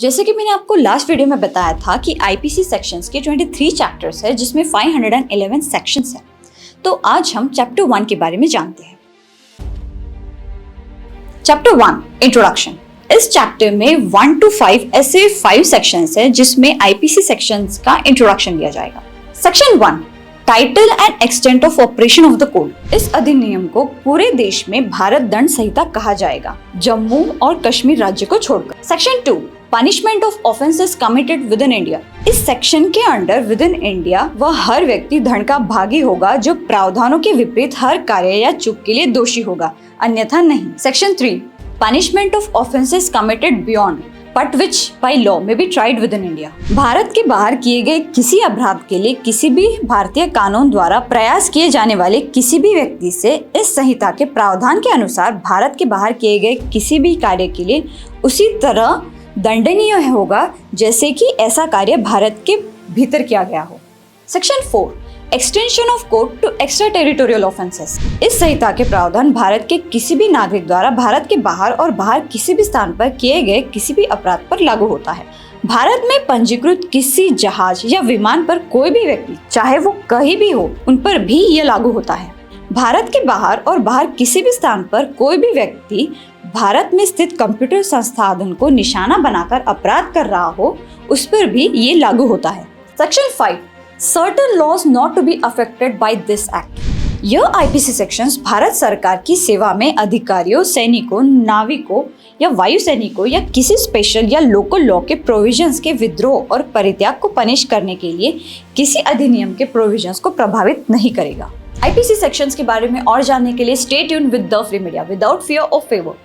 जैसे कि मैंने आपको लास्ट वीडियो में बताया था कि आईपीसी सेक्शंस के 23 चैप्टर्स है जिसमें 511 सेक्शंस हैं। तो आज हम चैप्टर 1 के बारे में जानते हैं। Chapter 1 introduction. इस चैप्टर में 1 to 5 ऐसे 5 सेक्शंस है जिसमें आईपीसी सेक्शंस का इंट्रोडक्शन दिया जाएगा। Section 1 title and extent of operation of the code. इस अधिनियम को पूरे देश में भारत दंड संहिता कहा जाएगा, जम्मू और कश्मीर राज्य को छोड़कर। Section 2 punishment of offences committed with in India. इस सेक्शन के अंडर विद इन इंडिया वह हर व्यक्ति दंड का भागी होगा जो प्रावधानों के विपरीत हर कार्य या चूक के लिए दोषी होगा, अन्यथा नहीं। Section 3 punishment of offences committed beyond but which by law may be tried within India. Bharat के बाहर किए गए किसी अपराध के लिए किसी भी भारतीय कानून द्वारा प्रयास किए जाने वाले किसी भी व्यक्ति से इस संहिता के प्रावधान के अनुसार भारत के बाहर किए गए किसी भी कार्य के लिए उसी तरह दंडनीय होगा जैसे कि ऐसा कार्य भारत के भीतर किया गया हो। Section 4 extension of code to extraterritorial offences. इस संहिता के प्रावधान भारत के किसी भी नागरिक द्वारा भारत के बाहर और बाहर किसी भी स्थान पर किए गए किसी भी अपराध पर लागू होता है। भारत में पंजीकृत किसी जहाज या विमान पर कोई भी व्यक्ति चाहे वो कहीं भी हो उन पर भी यह लागू होता है। भारत के बाहर और बाहर किसी भी स्थान पर कोई भी व्यक्ति भारत में स्थित कंप्यूटर संसाधन को निशाना बनाकर अपराध कर रहा हो उस पर भी ये लागू होता है। Section 5 Certain laws not to be affected by this act। यह आईपीसी सेक्शंस भारत सरकार की सेवा में अधिकारियों, सैनिकों, नाविकों या वायु सैनिकों या किसी स्पेशल या लोकल लॉ के प्रोविजंस के विद्रोह और परित्याग को पनिश करने के लिए किसी अधिनियम के प्रोविजंस को प्रभावित नहीं करेगा। आईपीसी सेक्शंस के बारे में और जानने के लिए stay tuned with the free media without fear और फेवर।